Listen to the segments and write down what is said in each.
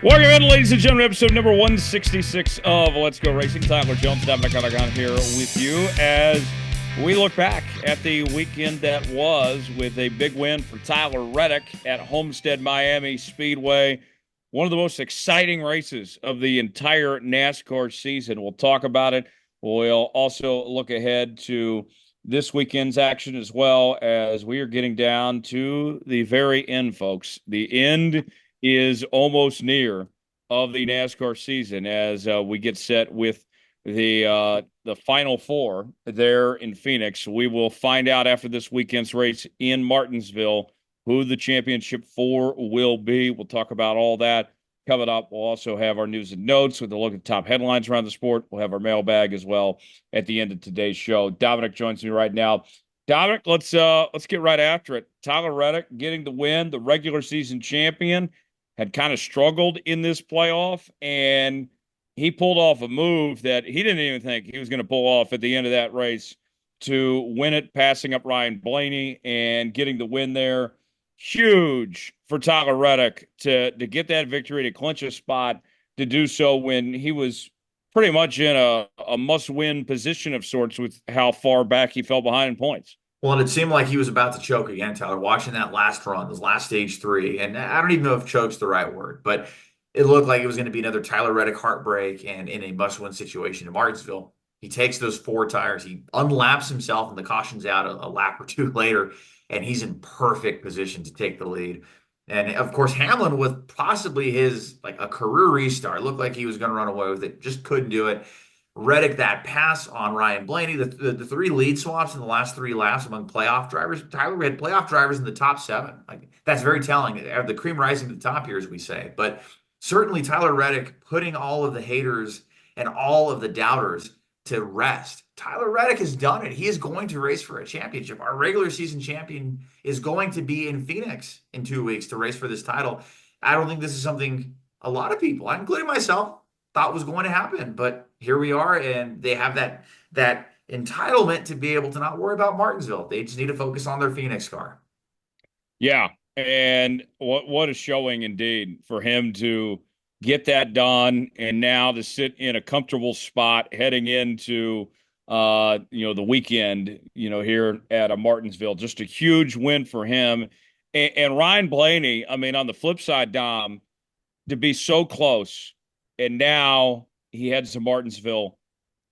Welcome in, ladies and gentlemen, episode number 166 of Let's Go Racing. Tyler Jones, Dominic Aragon here with you as we look back at the weekend that was with a big win for Tyler Reddick at Homestead-Miami Speedway. One of the most exciting races of the entire NASCAR season. We'll talk about it. We'll also look ahead to this weekend's action as well as we are getting down to the very end, folks. The end is almost near of the NASCAR season as we get set with the Final Four there in Phoenix. We will find out after this weekend's race in Martinsville who the championship four will be. We'll talk about all that coming up. We'll also have our news and notes with a look at top headlines around the sport. We'll have our mailbag as well at the end of today's show. Dominic joins me right now. Dominic, let's get right after it. Tyler Reddick getting the win, the regular season champion, had kind of struggled in this playoff, and he pulled off a move that he didn't even think he was going to pull off at the end of that race to win it, passing up Ryan Blaney and getting the win there. Huge for Tyler Reddick to get that victory, to clinch a spot, to do so when he was pretty much in a must-win position of sorts with how far back he fell behind in points. Well, and it seemed like he was about to choke again, Tyler, watching that last run, those last stage three. And I don't even know if choke's the right word, but it looked like it was going to be another Tyler Reddick heartbreak and in a must-win situation in Martinsville. He takes those four tires, he unlaps himself, and the caution's out a lap or two later, and he's in perfect position to take the lead. And of course, Hamlin with possibly his like a career restart, looked like he was going to run away with it, just couldn't do it. Reddick, that pass on Ryan Blaney, the three lead swaps in the last three laps among playoff drivers. Tyler, we had playoff drivers in the top seven. Like that's very telling. The cream rising to the top here, as we say. But certainly Tyler Reddick putting all of the haters and all of the doubters to rest. Tyler Reddick has done it. He is going to race for a championship. Our regular season champion is going to be in Phoenix in 2 weeks to race for this title. I don't think this is something a lot of people, including myself, thought was going to happen, but here we are, and they have that entitlement to be able to not worry about Martinsville. They just need to focus on their Phoenix car. Yeah, and what a showing indeed for him to get that done, and now to sit in a comfortable spot heading into the weekend, here at a Martinsville. Just a huge win for him. And Ryan Blaney, I mean, on the flip side, Dom, to be so close, and now he heads to Martinsville,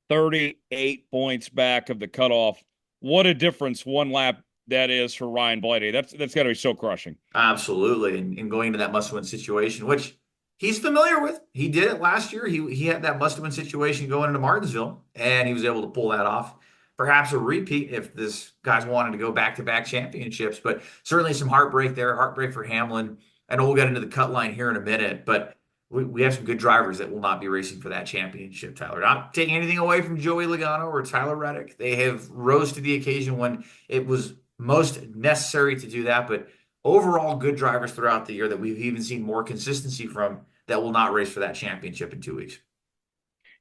38 points back of the cutoff. What a difference one lap that is for Ryan Blaney. That's got to be so crushing. Absolutely. And going into that must-win situation, which he's familiar with. He did it last year. He had that must-win situation going into Martinsville, and he was able to pull that off. Perhaps a repeat if this guy's wanted to go back-to-back championships, but certainly some heartbreak there, heartbreak for Hamlin. I know we'll get into the cut line here in a minute, but we have some good drivers that will not be racing for that championship, Tyler. Not taking anything away from Joey Logano or Tyler Reddick. They have rose to the occasion when it was most necessary to do that. But overall, good drivers throughout the year that we've even seen more consistency from that will not race for that championship in 2 weeks.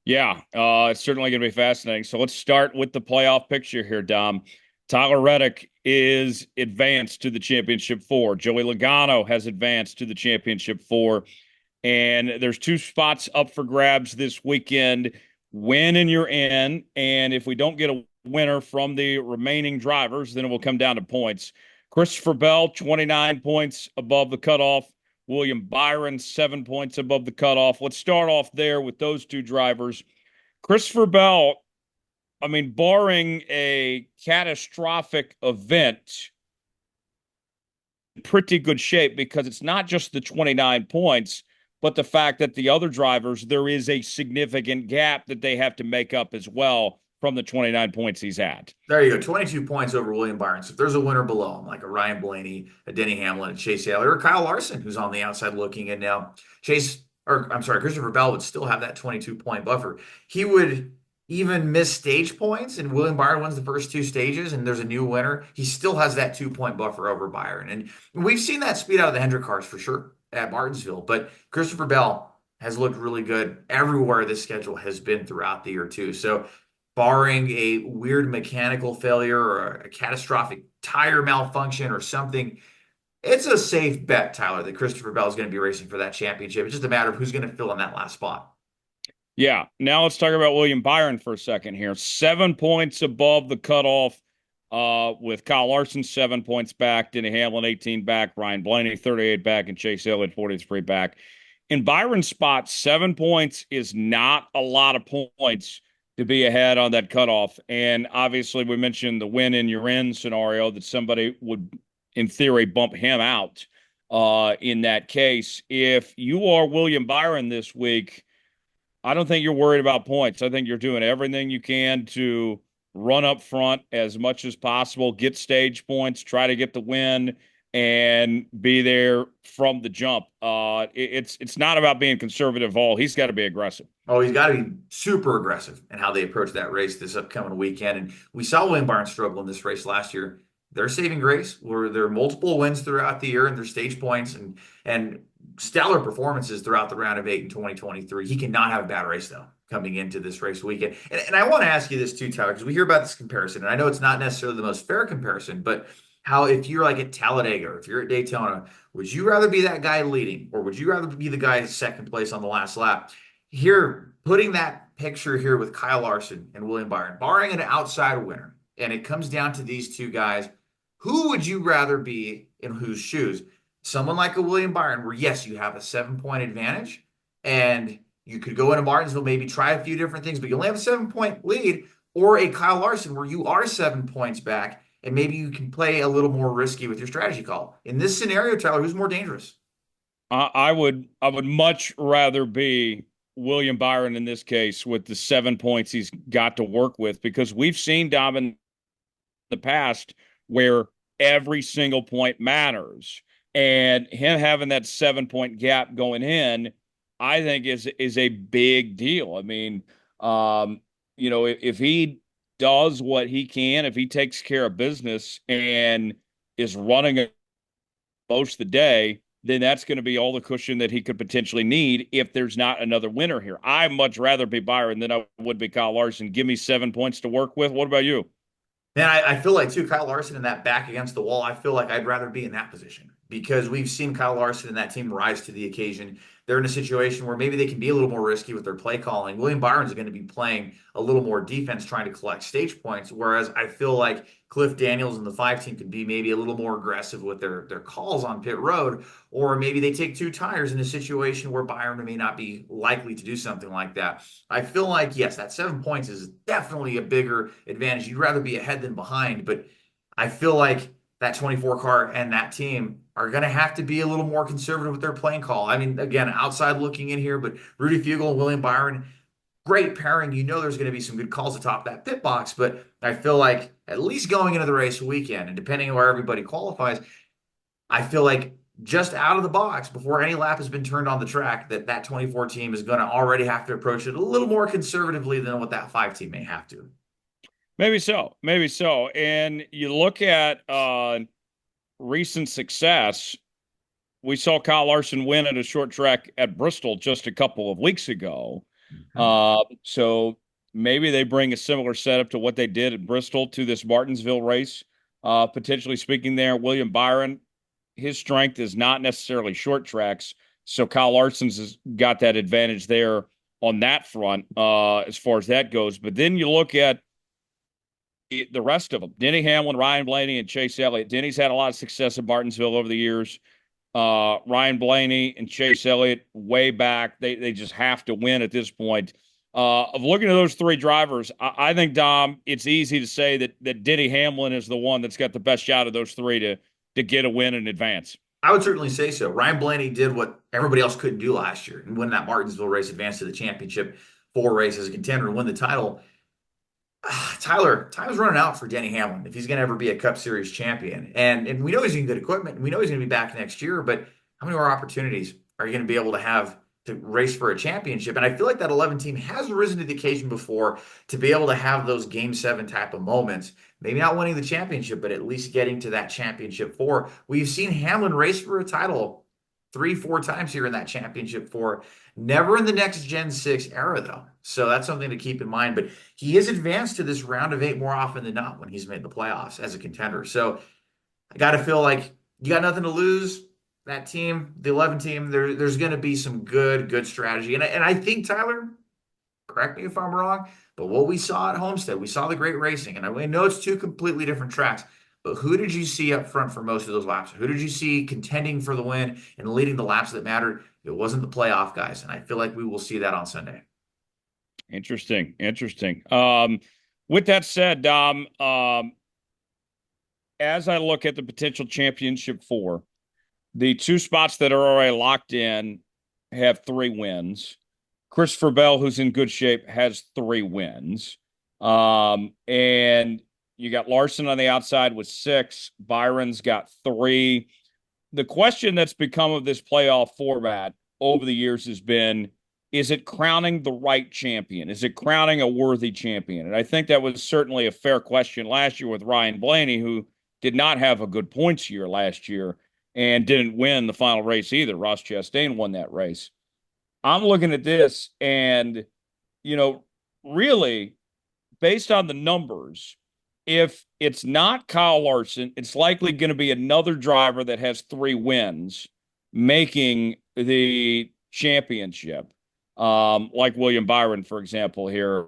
Yeah, it's certainly going to be fascinating. So let's start with the playoff picture here, Dom. Tyler Reddick is advanced to the championship four. Joey Logano has advanced to the championship four. And there's two spots up for grabs this weekend. Win and you're in. And if we don't get a winner from the remaining drivers, then it will come down to points. Christopher Bell, 29 points above the cutoff. William Byron, 7 points above the cutoff. Let's start off there with those two drivers. Christopher Bell, I mean, barring a catastrophic event, pretty good shape because it's not just the 29 points, but the fact that the other drivers, there is a significant gap that they have to make up as well from the 29 points he's at. There you go, 22 points over William Byron. So if there's a winner below him, like a Ryan Blaney, a Denny Hamlin, a Chase Taylor, or Kyle Larson, who's on the outside looking in now, Christopher Bell would still have that 22-point buffer. He would even miss stage points, and William Byron wins the first two stages, and there's a new winner. He still has that 2-point buffer over Byron. And we've seen that speed out of the Hendrick cars for sure at Martinsville, but Christopher Bell has looked really good everywhere this schedule has been throughout the year too. So barring a weird mechanical failure or a catastrophic tire malfunction or something, It's a safe bet, Tyler, that Christopher Bell is going to be racing for that championship. It's just a matter of who's going to fill in that last spot. Yeah. Now let's talk about William Byron for a second here. 7 points above the cutoff, with Kyle Larson 7 points back, Denny Hamlin 18 back, Ryan Blaney 38 back, and Chase Elliott 43 back. In Byron's spot, 7 points is not a lot of points to be ahead on that cutoff. And obviously, we mentioned the win in your in scenario that somebody would, in theory, bump him out in that case. If you are William Byron this week, I don't think you're worried about points. I think you're doing everything you can to run up front as much as possible, get stage points, try to get the win, and be there from the jump. It's not about being conservative at all. He's got to be aggressive. Oh, he's got to be super aggressive in how they approach that race this upcoming weekend. And we saw William Byron struggle in this race last year. Their saving grace were there are multiple wins throughout the year and their stage points and stellar performances throughout the round of eight in 2023. He cannot have a bad race though coming into this race weekend. And I want to ask you this too, Tyler, because we hear about this comparison, and I know it's not necessarily the most fair comparison, but how if you're like at Talladega or if you're at Daytona, would you rather be that guy leading or would you rather be the guy second place on the last lap? Here, putting that picture here with Kyle Larson and William Byron, barring an outside winner, and it comes down to these two guys, who would you rather be in whose shoes? Someone like a William Byron, where yes, you have a 7 point advantage, and you could go into Martinsville, maybe try a few different things, but you only have a 7 point lead, or a Kyle Larson, where you are 7 points back, and maybe you can play a little more risky with your strategy call. In this scenario, Tyler, who's more dangerous? I would much rather be William Byron in this case with the 7 points he's got to work with, because we've seen Dom in the past where every single point matters. And him having that 7 point gap going in, I think is a big deal. I mean, if he does what he can, if he takes care of business and is running most of the day, then that's going to be all the cushion that he could potentially need if there's not another winner here. I'd much rather be Byron than I would be Kyle Larson. Give me 7 points to work with. What about you? Man, I feel like too, Kyle Larson in that back against the wall, I feel like I'd rather be in that position because we've seen Kyle Larson and that team rise to the occasion. They're in a situation where maybe they can be a little more risky with their play calling. William Byron's going to be playing a little more defense, trying to collect stage points, whereas I feel like Cliff Daniels and the five team could be maybe a little more aggressive with their calls on pit road, or maybe they take two tires in a situation where Byron may not be likely to do something like that. I feel like, yes, that 7 points is definitely a bigger advantage. You'd rather be ahead than behind, but I feel like that 24 car and that team are going to have to be a little more conservative with their playing call. I mean, again, outside looking in here, but Rudy Fugle and William Byron, great pairing. You know there's going to be some good calls atop that pit box, but I feel like at least going into the race weekend, and depending on where everybody qualifies, I feel like just out of the box before any lap has been turned on the track, that 24 team is going to already have to approach it a little more conservatively than what that five team may have to. Maybe so. Maybe so. And you look at recent success. We saw Kyle Larson win at a short track at Bristol just a couple of weeks ago. Mhm. So maybe they bring a similar setup to what they did at Bristol to this Martinsville race. Potentially speaking there, William Byron, his strength is not necessarily short tracks. So Kyle Larson's has got that advantage there on that front as far as that goes. But then you look at the rest of them, Denny Hamlin, Ryan Blaney, and Chase Elliott. Denny's had a lot of success at Martinsville over the years. Ryan Blaney and Chase Elliott way back. They just have to win at this point. Of looking at those three drivers, I think, Dom, it's easy to say that Denny Hamlin is the one that's got the best shot of those three to get a win in advance. I would certainly say so. Ryan Blaney did what everybody else couldn't do last year and win that Martinsville race, advance to the championship, four races as a contender and win the title. Tyler, time's running out for Denny Hamlin if he's going to ever be a Cup Series champion. And we know he's in good equipment, and we know he's going to be back next year, but how many more opportunities are you going to be able to have to race for a championship? And I feel like that 11 team has risen to the occasion before to be able to have those game seven type of moments. Maybe not winning the championship, but at least getting to that championship four. We've seen Hamlin race for a title three, four times here in that championship four. Never in the next Gen 6 era, though. So that's something to keep in mind. But he is advanced to this round of eight more often than not when he's made the playoffs as a contender. So I got to feel like you got nothing to lose. That team, the 11 team, there's going to be some good strategy. And I think, Tyler, correct me if I'm wrong, but what we saw at Homestead, we saw the great racing. And I know it's two completely different tracks, but who did you see up front for most of those laps? Who did you see contending for the win and leading the laps that mattered? It wasn't the playoff guys. And I feel like we will see that on Sunday. Interesting. Interesting. With that said, Dom, as I look at the potential championship four, the two spots that are already locked in have 3 wins. Christopher Bell, who's in good shape, has 3 wins. And you got Larson on the outside with 6. Byron's got 3. The question that's become of this playoff format over the years has been, is it crowning the right champion? Is it crowning a worthy champion? And I think that was certainly a fair question last year with Ryan Blaney, who did not have a good points year last year and didn't win the final race either. Ross Chastain won that race. I'm looking at this and, you know, really based on the numbers, if it's not Kyle Larson, it's likely going to be another driver that has 3 wins making the championship, like William Byron, for example, here.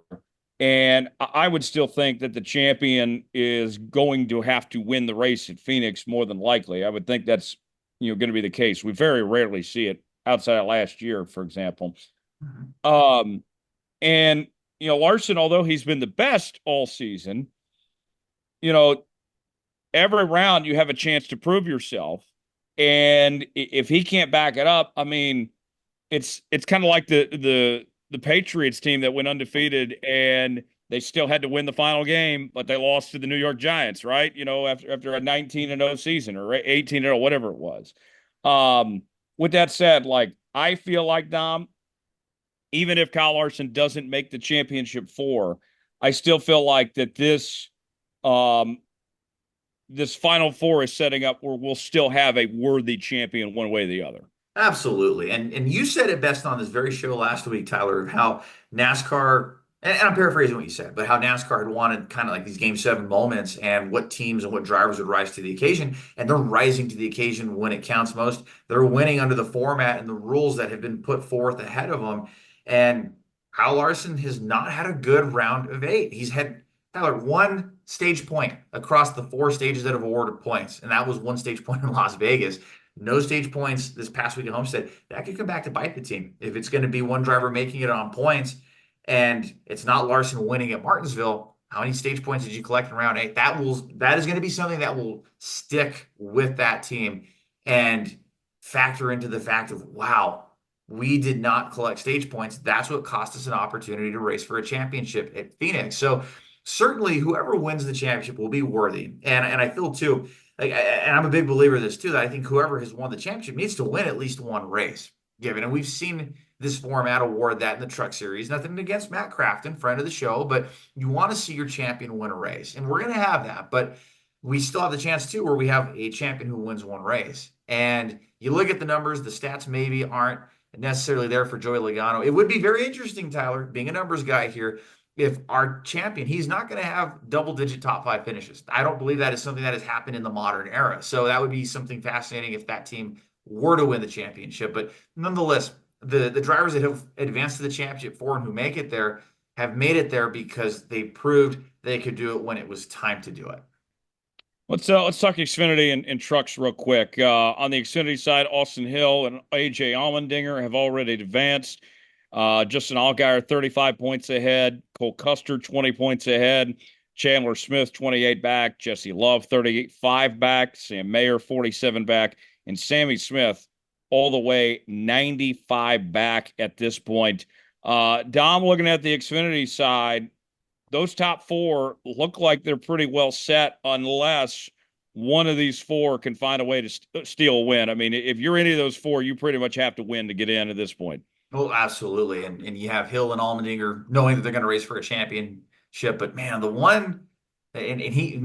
And I would still think that the champion is going to have to win the race at Phoenix more than likely. I would think that's, going to be the case. We very rarely see it outside of last year, for example. Mhm. And, Larson, although he's been the best all season, you know, every round you have a chance to prove yourself. And if he can't back it up, I mean, it's kind of like the Patriots team that went undefeated and they still had to win the final game, but they lost to the New York Giants, right? After a 19-0 season or 18-0, whatever it was. With that said, like I feel like Dom, even if Kyle Larson doesn't make the championship four, I still feel like that um this final four is setting up where we'll still have a worthy champion one way or the other. Absolutely. And you said it best on this very show last week, Tyler, of how NASCAR, and I'm paraphrasing what you said, but how NASCAR had wanted kind of like these game 7 moments and what teams and what drivers would rise to the occasion. And they're rising to the occasion when it counts most. They're winning under the format and the rules that have been put forth ahead of them. And Kyle Larson has not had a good round of 8. He's had, Tyler, 1 stage point across the 4 stages that have awarded points. And that was 1 stage point in Las Vegas. No stage points this past week at Homestead. That could come back to bite the team. If it's going to be one driver making it on points and it's not Larson winning at Martinsville, how many stage points did you collect in round 8? That is going to be something that will stick with that team and factor into the fact of, wow, we did not collect stage points. That's what cost us an opportunity to race for a championship at Phoenix. So certainly whoever wins the championship will be worthy. And I feel too, and I'm a big believer of this too, that I think whoever has won the championship needs to win at least one race. Given, and we've seen this format award that in the Truck Series. Nothing against Matt Crafton, friend of the show, but you want to see your champion win a race, and we're going to have that. But we still have the chance too, where we have a champion who wins one race. And you look at the numbers, the stats maybe aren't necessarily there for Joey Logano. It would be very interesting, Tyler, being a numbers guy here, if our champion, he's not going to have double-digit top 5 finishes. I don't believe that is something that has happened in the modern era. So that would be something fascinating if that team were to win the championship. But nonetheless, the drivers that have advanced to the championship four and who make it there have made it there because they proved they could do it when it was time to do it. Let's talk Xfinity and trucks real quick. On the Xfinity side, Austin Hill and AJ Allmendinger have already advanced. Justin Allgaier 35 points ahead. Cole Custer 20 points ahead. Chandler Smith 28 back. Jesse Love 35 back. Sam Mayer 47 back. And Sammy Smith all the way 95 back at this point. Dom, looking at the Xfinity side, those top 4 look like they're pretty well set unless one of these 4 can find a way to steal a win. I mean, if you're any of those 4, you pretty much have to win to get in at this point. Oh, absolutely. And you have Hill and Allmendinger knowing that they're going to race for a championship. But man, the one, and he's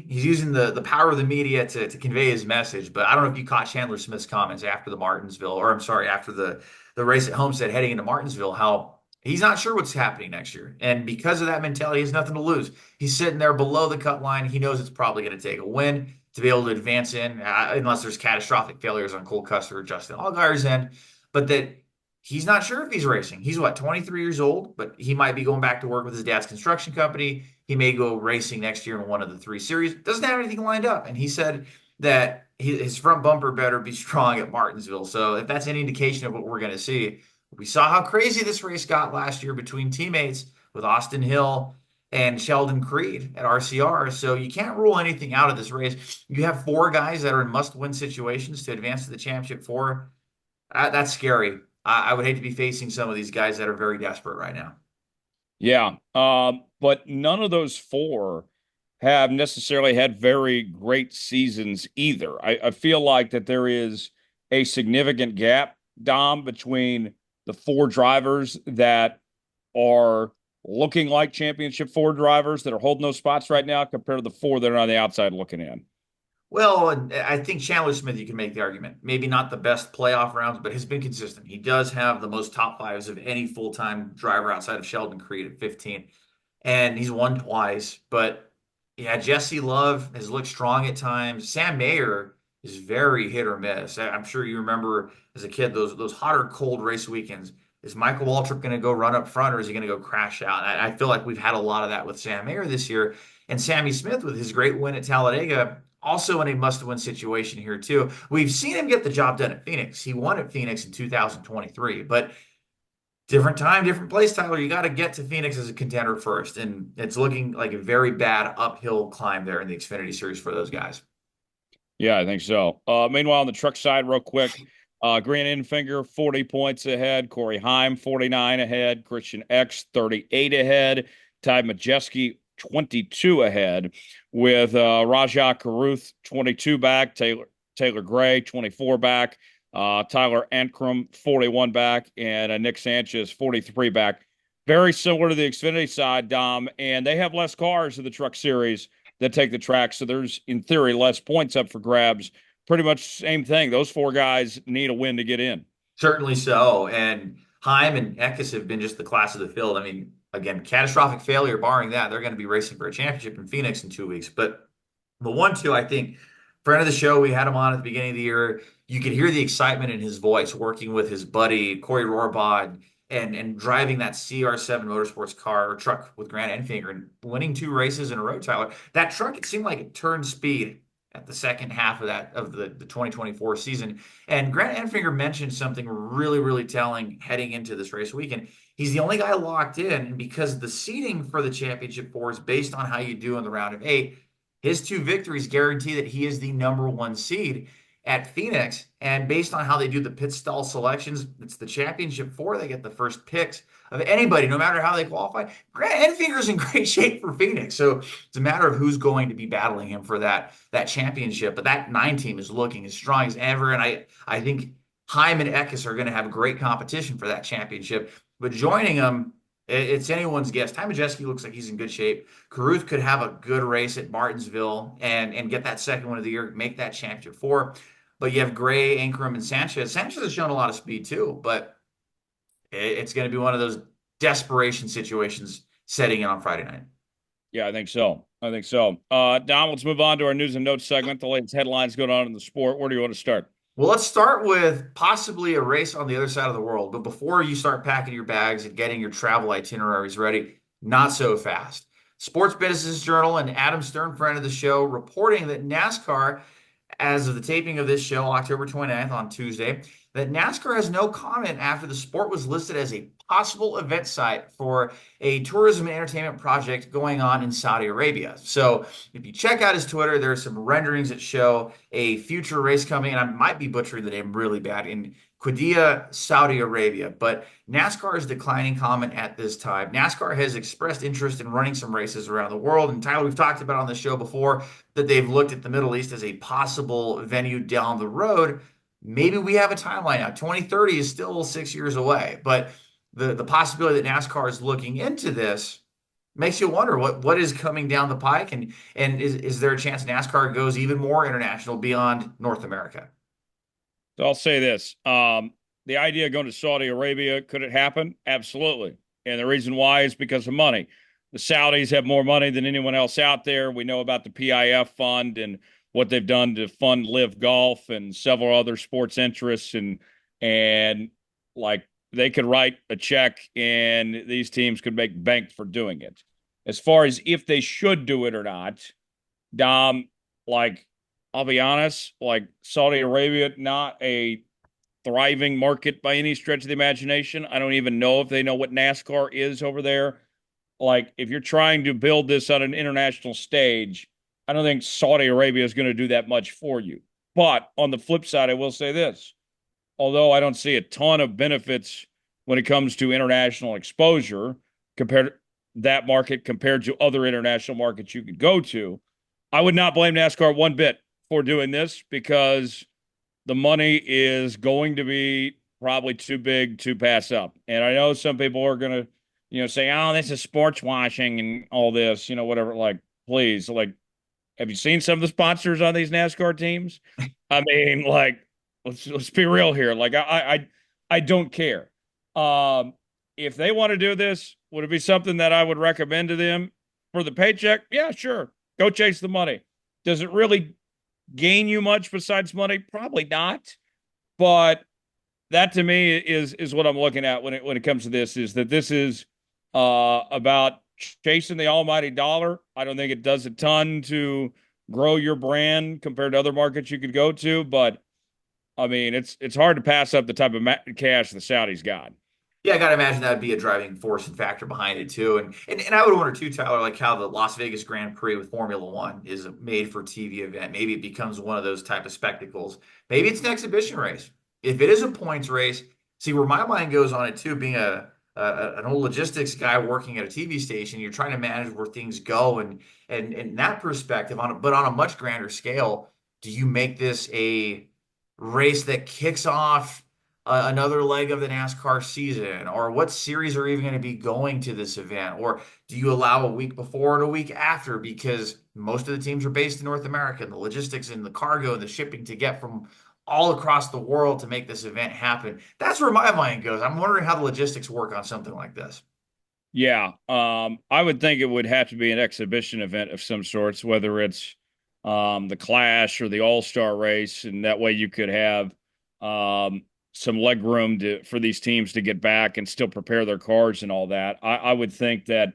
using the power of the media to convey his message. But I don't know if you caught Chandler Smith's comments after the Martinsville, or I'm sorry, after the race at Homestead heading into Martinsville, how he's not sure what's happening next year. And because of that mentality, he has nothing to lose. He's sitting there below the cut line. He knows it's probably going to take a win. to be able to advance in, unless there's catastrophic failures on Cole Custer or Justin Allgaier's end. But that he's not sure if he's racing. He's what, 23 years old, but he might be going back to work with his dad's construction company. He may go racing next year in one of the three series. Doesn't have anything lined up. And he said that his front bumper better be strong at Martinsville. So if that's any indication of what we're going to see, we saw how crazy this race got last year between teammates with Austin Hill and Sheldon Creed at RCR. So you can't rule anything out of this race. You have four guys that are in must-win situations to advance to the championship four. That's scary. I would hate to be facing some of these guys that are very desperate right now. Yeah. But none of those four have necessarily had very great seasons either. I feel like that there is a significant gap, Dom, between the four drivers that are looking like championship four drivers that are holding those spots right now compared to the four that are on the outside looking in. Well, I think Chandler Smith, you can make the argument. Maybe not the best playoff rounds, but has been consistent. He does have the most top fives of any full-time driver outside of Sheldon Creed at 15. And he's won twice. But yeah, Jesse Love has looked strong at times. Sam Mayer is very hit or miss. I'm sure you remember as a kid those hot or cold race weekends. Is Michael Waltrip going to go run up front or is he going to go crash out? I feel like we've had a lot of that with Sam Mayer this year. And Sammy Smith, with his great win at Talladega, also in a must-win situation here too. We've seen him get the job done at Phoenix. He won at Phoenix in 2023, but different time, different place, Tyler. You got to get to Phoenix as a contender first, and it's looking like a very bad uphill climb there in the Xfinity Series for those guys. Yeah, I think so. Meanwhile, on the truck side, real quick, Grant Enfinger, 40 points ahead. Corey Heim, 49 ahead. Christian X, 38 ahead. Ty Majeski, 22 ahead. With Rajah Caruth, 22 back. Taylor Gray, 24 back. Tyler Ankrum, 41 back. And Nick Sanchez, 43 back. Very similar to the Xfinity side, Dom. And they have less cars in the truck series that take the track. So there's, in theory, less points up for grabs. Pretty much same thing. Those four guys need a win to get in. Certainly so. And Heim and Eckes have been just the class of the field. I mean, again, catastrophic failure, barring that, they're going to be racing for a championship in Phoenix in 2 weeks. But the 1-2, I think, friend of the show, we had him on at the beginning of the year. You could hear the excitement in his voice working with his buddy, Corey Rohrbach, and driving that CR7 Motorsports car or truck with Grant Enfinger and winning two races in a row, Tyler. That truck, it seemed like it turned speed at the second half of the 2024 season. And Grant Enfinger mentioned something really, really telling heading into this race weekend. He's the only guy locked in, and because the seeding for the championship four is based on how you do in the round of eight, his two victories guarantee that he is the number one seed at Phoenix. And based on how they do the pit stall selections, it's the championship four. They get the first picks of anybody, no matter how they qualify. Grant Enfinger's in great shape for Phoenix. So it's a matter of who's going to be battling him for that championship. But that 9 team is looking as strong as ever. And I think Heim and Eckes are going to have great competition for that championship. But joining them, it's anyone's guess. Ty Majeski looks like he's in good shape. Caruth could have a good race at Martinsville and get that second one of the year, make that championship four. But you have Gray, Ankrum, and Sanchez. Sanchez has shown a lot of speed too, but it's going to be one of those desperation situations setting in on Friday night. Yeah, I think so. I think so. Don, let's move on to our news and notes segment. The latest headlines going on in the sport. Where do you want to start? Well, let's start with possibly a race on the other side of the world. But before you start packing your bags and getting your travel itineraries ready, not so fast. Sports Business Journal and Adam Stern, friend of the show, reporting that NASCAR, as of the taping of this show, October 29th on Tuesday, that NASCAR has no comment after the sport was listed as a possible event site for a tourism and entertainment project going on in Saudi Arabia. So if you check out his Twitter, there are some renderings that show a future race coming, and I might be butchering the name really bad, in Qiddiya, Saudi Arabia. But NASCAR is declining comment at this time. NASCAR has expressed interest in running some races around the world. And Tyler, we've talked about on the show before that they've looked at the Middle East as a possible venue down the road. Maybe we have a timeline now. 2030 is still 6 years away, but the possibility that NASCAR is looking into this makes you wonder what is coming down the pike, and is there a chance NASCAR goes even more international beyond North America? So I'll say this. The idea of going to Saudi Arabia, could it happen? Absolutely. And the reason why is because of money. The Saudis have more money than anyone else out there. We know about the PIF fund and what they've done to fund Live Golf and several other sports interests, and like they could write a check and these teams could make bank for doing it. As far as if they should do it or not, Dom, like I'll be honest, like Saudi Arabia, not a thriving market by any stretch of the imagination. I don't even know if they know what NASCAR is over there. Like, if you're trying to build this on an international stage, I don't think Saudi Arabia is going to do that much for you. But on the flip side, I will say this. Although I don't see a ton of benefits when it comes to international exposure compared to that market compared to other international markets you could go to, I would not blame NASCAR one bit for doing this because the money is going to be probably too big to pass up. And I know some people are going to, say, oh, this is sports washing and all this, whatever. Like, please, like, have you seen some of the sponsors on these NASCAR teams? I mean, like, let's be real here. Like, I don't care. If they want to do this, would it be something that I would recommend to them for the paycheck? Yeah, sure. Go chase the money. Does it really gain you much besides money? Probably not. But that to me is what I'm looking at when it comes to this, is that this is about chasing the almighty dollar. I don't think it does a ton to grow your brand compared to other markets you could go to, but I mean it's hard to pass up the type of cash the Saudis got. Yeah, I gotta imagine that would be a driving force and factor behind it too. And I would wonder too, Tyler, like how the Las Vegas Grand Prix with Formula One is a made for TV event. Maybe it becomes one of those type of spectacles. Maybe it's an exhibition race. If it is a points race, see where my mind goes on it too, being an old logistics guy working at a TV station, you're trying to manage where things go and in that perspective but on a much grander scale, do you make this a race that kicks off another leg of the NASCAR season? Or what series are even going to be going to this event? Or do you allow a week before and a week after? Because most of the teams are based in North America, and the logistics and the cargo and the shipping to get from all across the world to make this event happen. That's where my mind goes. I'm wondering how the logistics work on something like this. Yeah, I would think it would have to be an exhibition event of some sorts, whether it's the Clash or the All-Star race, and that way you could have some leg room for these teams to get back and still prepare their cars and all that. I would think that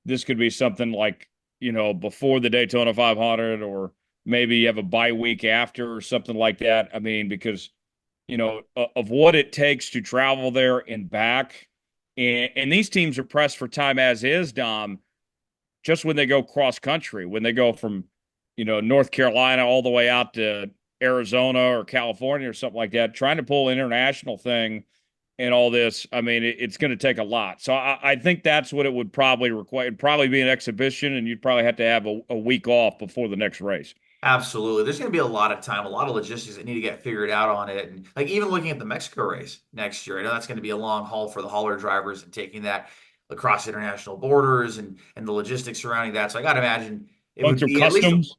this could be something like, before the Daytona 500, or maybe you have a bye week after or something like that. I mean, because, of what it takes to travel there and back. And these teams are pressed for time as is, Dom, just when they go cross country, when they go from, North Carolina all the way out to Arizona or California or something like that, trying to pull an international thing and all this. I mean, it's going to take a lot. So I think that's what it would probably require. It'd probably be an exhibition, and you'd probably have to have a week off before the next race. Absolutely. There's going to be a lot of time, a lot of logistics that need to get figured out on it. And like even looking at the Mexico race next year, I know that's going to be a long haul for the hauler drivers and taking that across international borders and the logistics surrounding that. So I got to imagine it Going would through be at least, customs.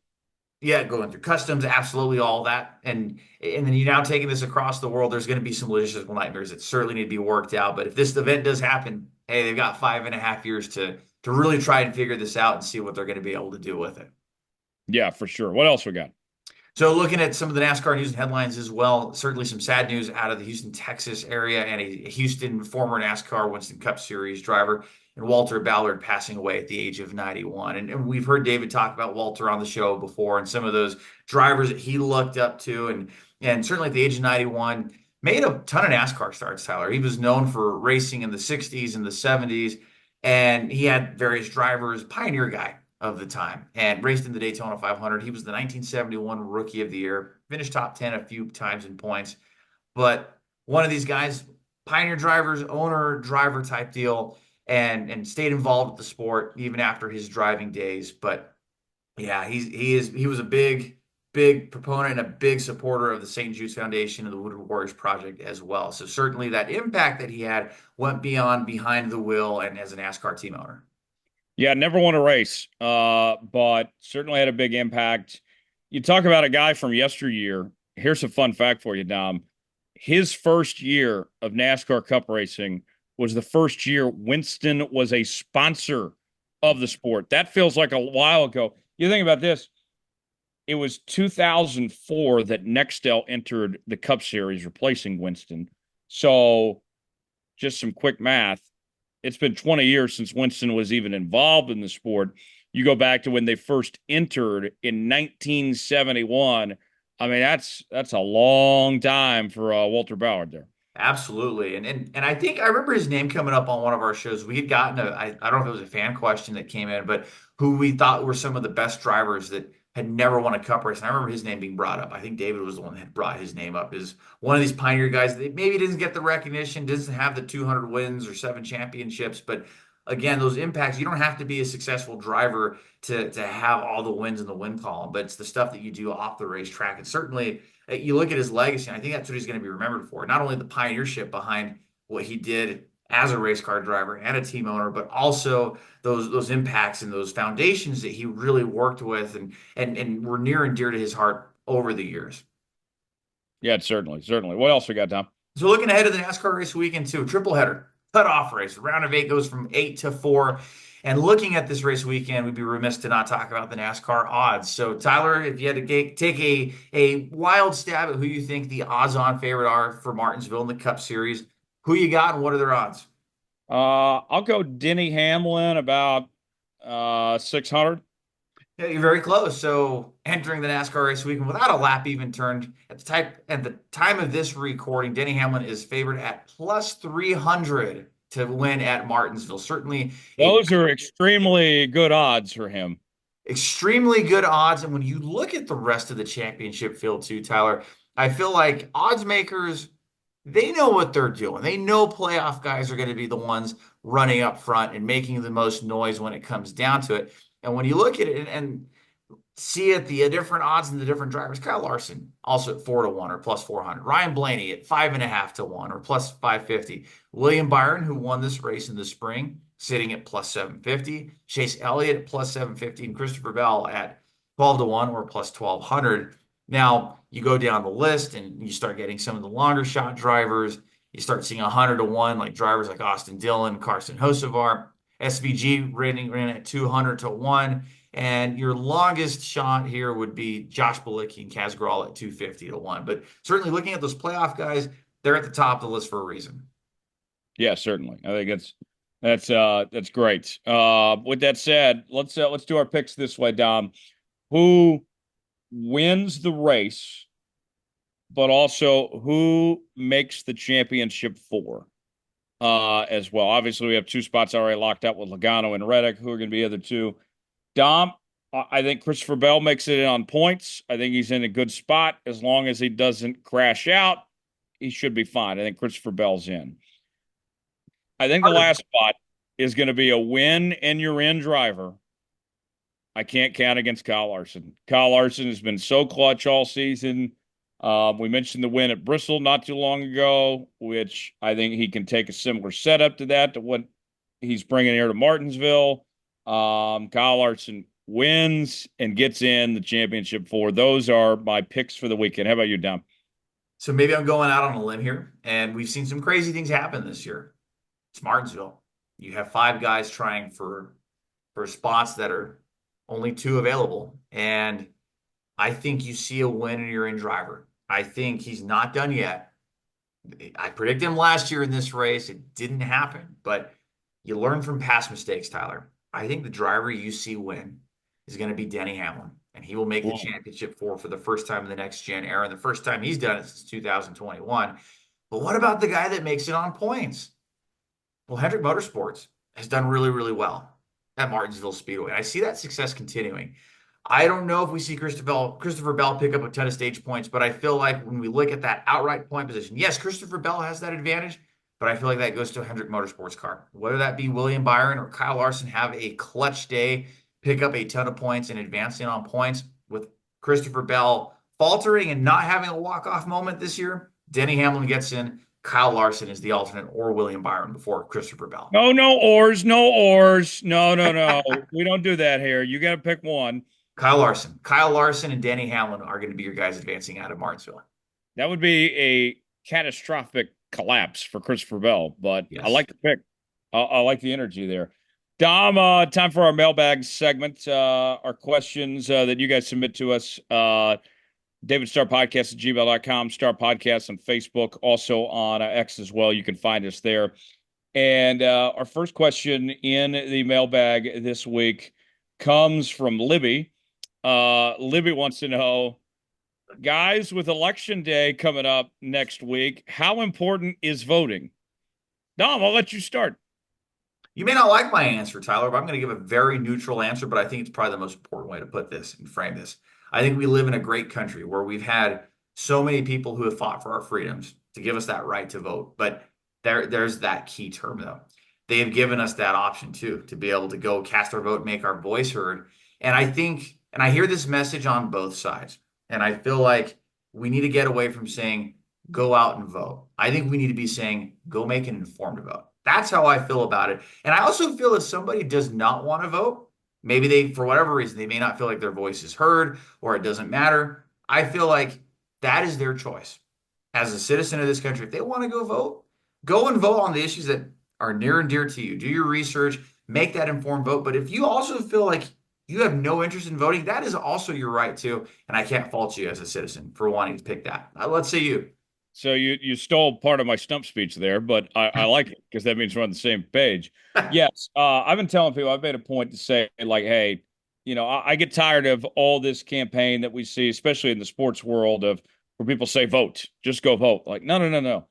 yeah, going through customs, absolutely all that. And then you're now taking this across the world. There's going to be some logistical nightmares that certainly need to be worked out. But if this event does happen, hey, they've got 5.5 years to really try and figure this out and see what they're going to be able to do with it. Yeah, for sure. What else we got? So looking at some of the NASCAR news and headlines as well, certainly some sad news out of the Houston, Texas area, and a Houston former NASCAR Winston Cup Series driver and Walter Ballard passing away at the age of 91. And we've heard David talk about Walter on the show before and some of those drivers that he looked up to. And certainly at the age of 91, made a ton of NASCAR starts, Tyler. He was known for racing in the 60s and the 70s, and he had various drivers, pioneer guy of the time, and raced in the Daytona 500. He was the 1971 Rookie of the Year, finished top 10 a few times in points. But one of these guys, pioneer drivers, owner, driver type deal, and stayed involved with the sport even after his driving days. But yeah, he was a big proponent and a big supporter of the St. Jude's Foundation and the Woodward Warriors Project as well. So certainly that impact that he had went beyond behind the wheel and as a NASCAR team owner. Yeah, never won a race, but certainly had a big impact. You talk about a guy from yesteryear. Here's a fun fact for you, Dom. His first year of NASCAR Cup racing was the first year Winston was a sponsor of the sport. That feels like a while ago. You think about this. it was 2004 that Nextel entered the Cup Series, replacing Winston. So, just some quick math. It's been 20 years since Winston was even involved in the sport. You go back to when they first entered in 1971. I mean, that's a long time for Walter Ballard there. Absolutely. And I think I remember his name coming up on one of our shows. We had gotten I don't know if it was a fan question that came in, but who we thought were some of the best drivers that had never won a cup race. And I remember his name being brought up. I think David was the one that had brought his name up as one of these pioneer guys that maybe didn't get the recognition, doesn't have the 200 wins or 7 championships, but again, those impacts, you don't have to be a successful driver to have all the wins in the win column, but it's the stuff that you do off the racetrack. And certainly you look at his legacy, and I think that's what he's going to be remembered for. Not only the pioneership behind what he did as a race car driver and a team owner, but also those impacts and those foundations that he really worked with and were near and dear to his heart over the years. Yeah, certainly, certainly. What else we got, Tom? So looking ahead to the NASCAR race weekend too, triple header, cutoff race. Round of 8 goes from 8 to 4. And looking at this race weekend, we'd be remiss to not talk about the NASCAR odds. So Tyler, if you had to take a wild stab at who you think the odds-on favorite are for Martinsville in the Cup Series, who you got and what are their odds? I'll go Denny Hamlin about 600. Yeah, you're very close. So entering the NASCAR race weekend without a lap even turned at the time of this recording, Denny Hamlin is favored at plus 300 to win at Martinsville. Certainly a Those are extremely good odds for him. extremely good odds. And when you look at the rest of the championship field too, Tyler, I feel like odds makers, they know what they're doing. They know playoff guys are going to be the ones running up front and making the most noise when it comes down to it. And when you look at it and see it, the different odds and the different drivers, Kyle Larson also at 4 to 1 or plus 400. Ryan Blaney at 5.5 to 1 or plus 550. William Byron, who won this race in the spring, sitting at plus 750. Chase Elliott at plus 750 and Christopher Bell at 12 to 1 or plus 1200. Now you go down the list and you start getting some of the longer shot drivers. You start seeing 100 to 1, like drivers like Austin Dillon, Carson Hocevar. SVG ran at 200 to 1. And your longest shot here would be Josh Bilicki and Kaz Grall at 250 to 1. But certainly looking at those playoff guys, they're at the top of the list for a reason. Yeah, certainly. I think that's great. With that said, let's do our picks this way, Dom. Who wins the race, but also who makes the championship four? As well. Obviously, we have 2 spots already locked up with Logano and Reddick, who are going to be the other 2. Dom, I think Christopher Bell makes it in on points. I think he's in a good spot. As long as he doesn't crash out, he should be fine. I think Christopher Bell's in. I think the last spot is going to be a win and you're in driver. I can't count against Kyle Larson. Kyle Larson has been so clutch all season. We mentioned the win at Bristol not too long ago, which I think he can take a similar setup to that, to what he's bringing here to Martinsville. Kyle Larson wins and gets in the championship four. Those are my picks for the weekend. How about you, Dom? So maybe I'm going out on a limb here, and we've seen some crazy things happen this year. It's Martinsville. You have 5 guys trying for spots that are only 2 available, and I think you see a win and you're in driver. I think he's not done yet. I predicted him last year in this race. It didn't happen, but you learn from past mistakes, Tyler. I think the driver you see win is going to be Denny Hamlin, and he will make the championship four for the first time in the next gen era, and the first time he's done it since 2021. But what about the guy that makes it on points? Well, Hendrick Motorsports has done really, really well at Martinsville Speedway. I see that success continuing. I don't know if we see Christopher Bell pick up a ton of stage points, but I feel like when we look at that outright point position, yes, Christopher Bell has that advantage, but I feel like that goes to a Hendrick Motorsports car. Whether that be William Byron or Kyle Larson have a clutch day, pick up a ton of points and advancing on points, with Christopher Bell faltering and not having a walk-off moment this year, Denny Hamlin gets in. Kyle Larson is the alternate, or William Byron before Christopher Bell. No, no oars, no oars. No, no, no. We don't do that here. You got to pick one. Kyle Larson and Denny Hamlin are going to be your guys advancing out of Martinsville. That would be a catastrophic collapse for Christopher Bell, but Yes. I like the pick. I like the energy there. Dom, time for our mailbag segment. Our questions that you guys submit to us. David Star Podcast at gmail.com, Star Podcast on Facebook, also on X as well. You can find us there. And our first question in the mailbag this week comes from Libby. Libby wants to know, guys, with election day coming up next week, how important is voting? Dom, I'll let you start. You may not like my answer, Tyler, but I'm going to give a very neutral answer, but I think it's probably the most important way to put this and frame this. I think we live in a great country where we've had so many people who have fought for our freedoms to give us that right to vote. But there's that key term, though. They have given us that option too, to be able to go cast our vote, make our voice heard. And I think, and I hear this message on both sides, and I feel like we need to get away from saying, go out and vote. I think we need to be saying, go make an informed vote. That's how I feel about it. And I also feel if somebody does not want to vote, maybe they, for whatever reason, they may not feel like their voice is heard or it doesn't matter. I feel like that is their choice. As a citizen of this country, if they want to go and vote on the issues that are near and dear to you. Do your research, make that informed vote. But if you also feel like you have no interest in voting, that is also your right too. And I can't fault you as a citizen for wanting to pick that. Let's say you. So you stole part of my stump speech there, but I like it because that means we're on the same page. Yes, I've been telling people, I've made a point to say, like, hey, I get tired of all this campaign that we see, especially in the sports world, of where people say vote, just go vote. Like, no, no, no, no.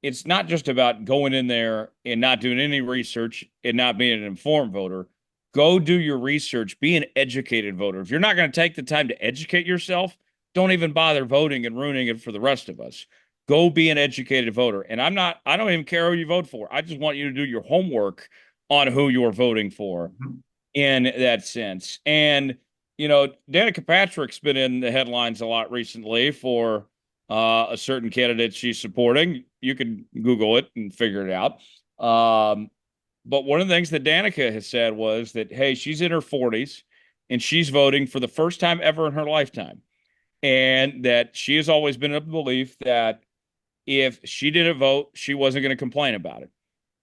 It's not just about going in there and not doing any research and not being an informed voter. Go do your research, be an educated voter. If you're not going to take the time to educate yourself, don't even bother voting and ruining it for the rest of us. Go be an educated voter. And I don't even care who you vote for. I just want you to do your homework on who you're voting for in that sense. And, Danica Patrick's been in the headlines a lot recently for a certain candidate she's supporting. You can Google it and figure it out. But one of the things that Danica has said was that, hey, she's in her 40s and she's voting for the first time ever in her lifetime. And that she has always been of the belief that if she didn't vote, she wasn't going to complain about it.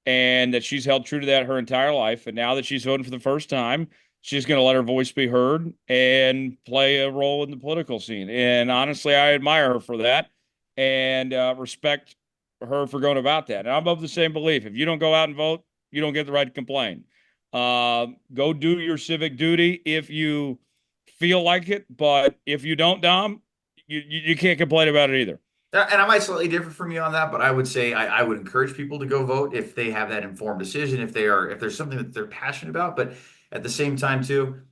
And that she's held true to that her entire life. And now that she's voting for the first time, she's going to let her voice be heard and play a role in the political scene. And honestly, I admire her for that and respect her for going about that. And I'm of the same belief. If you don't go out and vote, you don't get the right to complain. Go do your civic duty if you feel like it. But if you don't, Dom, you can't complain about it either. And I might slightly differ from you on that, but I would say I would encourage people to go vote if they have that informed decision, if there's something that they're passionate about. But at the same time, too,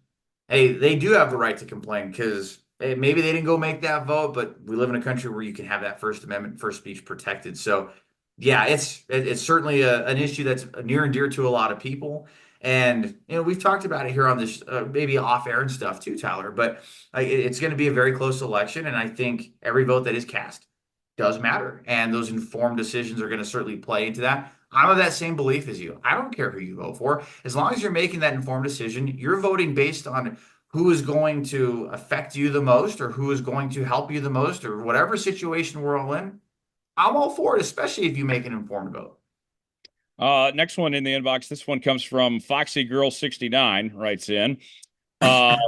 hey, they do have the right to complain because maybe they didn't go make that vote, but we live in a country where you can have that First Amendment, first speech protected. So, yeah, it's certainly an issue that's near and dear to a lot of people. And we've talked about it here on this maybe off air and stuff too, Tyler. But it's going to be a very close election, and I think every vote that is cast does matter. And those informed decisions are going to certainly play into that. I'm of that same belief as you. I don't care who you vote for. As long as you're making that informed decision, you're voting based on who is going to affect you the most or who is going to help you the most or whatever situation we're all in. I'm all for it, especially if you make an informed vote. Next one in the inbox. This one comes from Foxy Girl 69 writes in. Gosh,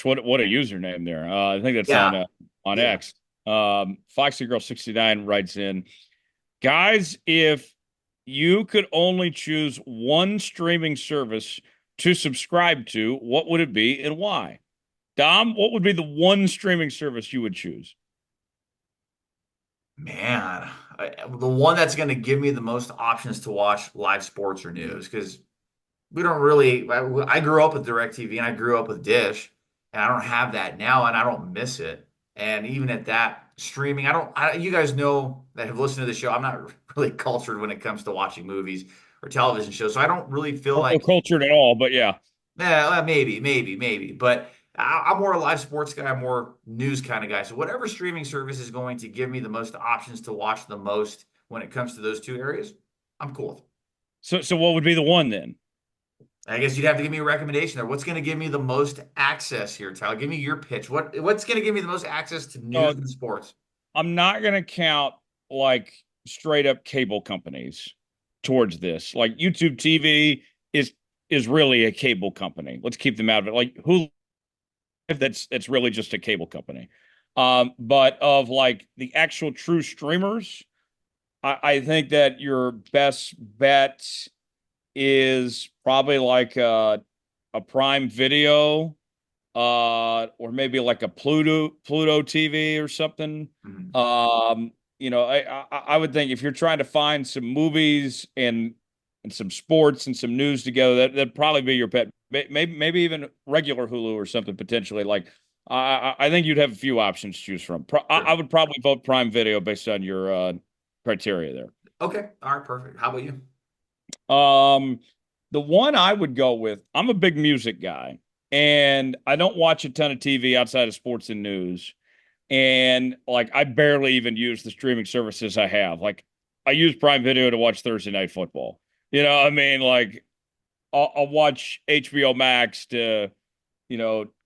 what a username there. I think that's on Yeah. X. Foxy Girl 69 writes in, guys, if you could only choose one streaming service to subscribe to, what would it be and why? Dom, what would be the one streaming service you would choose? Man, the one that's going to give me the most options to watch live sports or news because we don't really. I grew up with DirecTV and I grew up with Dish, and I don't have that now, and I don't miss it. And even at that streaming, I don't. You guys know that have listened to the show. I'm not really cultured when it comes to watching movies or television shows, so I don't really feel No like. cultured at all, but yeah. Yeah, maybe. But I'm more a live sports guy, I'm more news kind of guy. So whatever streaming service is going to give me the most options to watch the most when it comes to those two areas, I'm cool with. So what would be the one then? I guess you'd have to give me a recommendation there. What's going to give me the most access here, Tyler? Give me your pitch. What's going to give me the most access to news and sports? I'm not going to count like straight up cable companies towards this, like YouTube TV. is is really a cable company. Let's keep them out of it. Like Hulu, that's really just a cable company. But of like the actual true streamers, I think that your best bet is probably like a Prime Video, or maybe like a Pluto TV or something. Mhm. I would think if you're trying to find some movies and some sports and some news together, that'd probably be your pet. Maybe even regular Hulu or something potentially. Like I think you'd have a few options to choose from. I Sure. would probably vote Prime Video based on your criteria there. Okay. All right. Perfect. How about you? Um, the one I would go with, I'm a big music guy, and I don't watch a ton of TV outside of sports and news. And like, I barely even use the streaming services I have. Like, I use Prime Video to watch Thursday Night Football. I mean, like, I'll watch HBO Max to,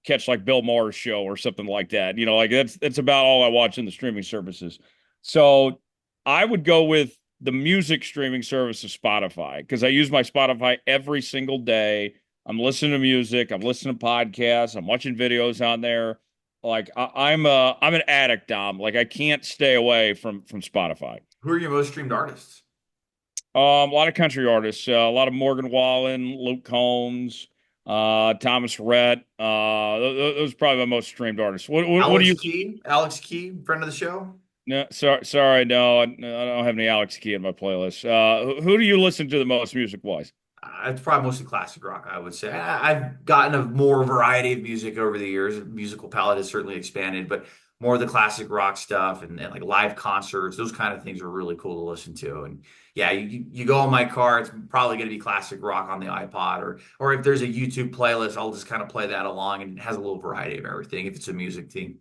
catch like Bill Maher's show or something like that. Like that's about all I watch in the streaming services. So I would go with the music streaming service of Spotify because I use my Spotify every single day. I'm listening to music, I'm listening to podcasts, I'm watching videos on there. Like I'm an addict, Dom. Like I can't stay away from Spotify. Who are your most streamed artists? A lot of country artists, a lot of Morgan Wallen, Luke Combs, Thomas Rhett. Those are probably my most streamed artists. What do Alex you? Key? Alex Key, friend of the show? No, sorry, no, I don't have any Alex Key in my playlist. Who do you listen to the most music wise? It's probably mostly classic rock, I would say. I've gotten a more variety of music over the years. Musical palette has certainly expanded, but more of the classic rock stuff and like live concerts, those kind of things are really cool to listen to. And yeah, you go in my car, it's probably going to be classic rock on the iPod, or if there's a YouTube playlist, I'll just kind of play that along, and it has a little variety of everything if it's a music theme.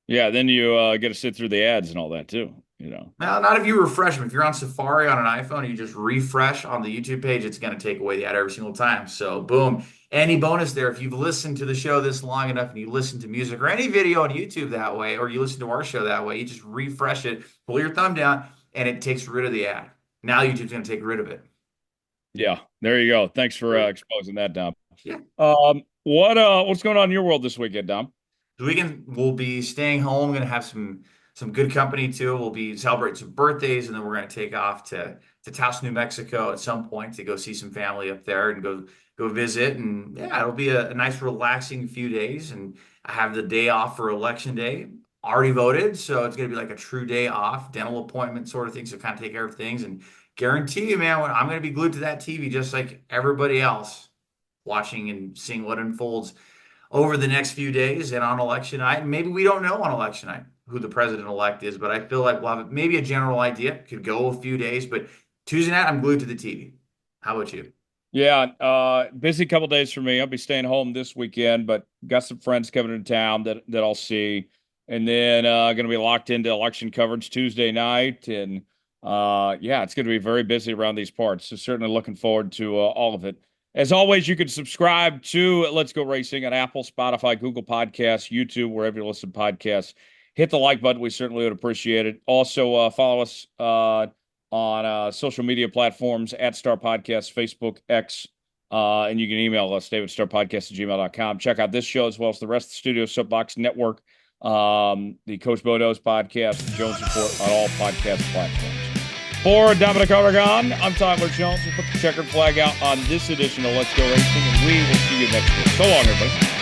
Yeah, then you get to sit through the ads and all that too. Now, not if you refresh them. If you're on Safari on an iPhone and you just refresh on the YouTube page, it's going to take away the ad every single time. So, boom. Any bonus there, if you've listened to the show this long enough and you listen to music or any video on YouTube that way, or you listen to our show that way, you just refresh it, pull your thumb down, and it takes rid of the ad. Now YouTube's going to take rid of it. Yeah, there you go. Thanks for exposing that, Dom. Yeah. What's going on in your world this weekend, Dom? The weekend we'll be staying home. Going to have some good company too. We'll be celebrating some birthdays, and then we're going to take off to Taos, New Mexico at some point to go see some family up there and go visit. And yeah, it'll be a nice, relaxing few days. And I have the day off for election day. Already voted, so it's going to be like a true day off, dental appointment sort of thing. So kind of take care of things and guarantee you, man, I'm going to be glued to that TV just like everybody else, watching and seeing what unfolds over the next few days and on election night. Maybe we don't know on election night who the president-elect is, but I feel like we'll have maybe a general idea. Could go a few days, but Tuesday night I'm glued to the TV. How about you? Yeah, busy couple days for me. I'll be staying home this weekend, but got some friends coming into town that I'll see, and then going to be locked into election coverage Tuesday night, and yeah, it's going to be very busy around these parts. So certainly looking forward to all of it. As always, you can subscribe to Let's Go Racing on Apple, Spotify, Google Podcasts, YouTube, wherever you listen to podcasts. Hit the like button. We certainly would appreciate it. Also, follow us on social media platforms at Star Podcast, Facebook, X, and you can email us, davidstarpodcast@gmail.com. Check out this show as well as the rest of the Studio Soapbox Network, the Coach Bodo's podcast, the Jones Report on all podcast platforms. For Dominic Aragon, I'm Tyler Jones. We'll put the checkered flag out on this edition of Let's Go Racing, and we will see you next week. So long, everybody.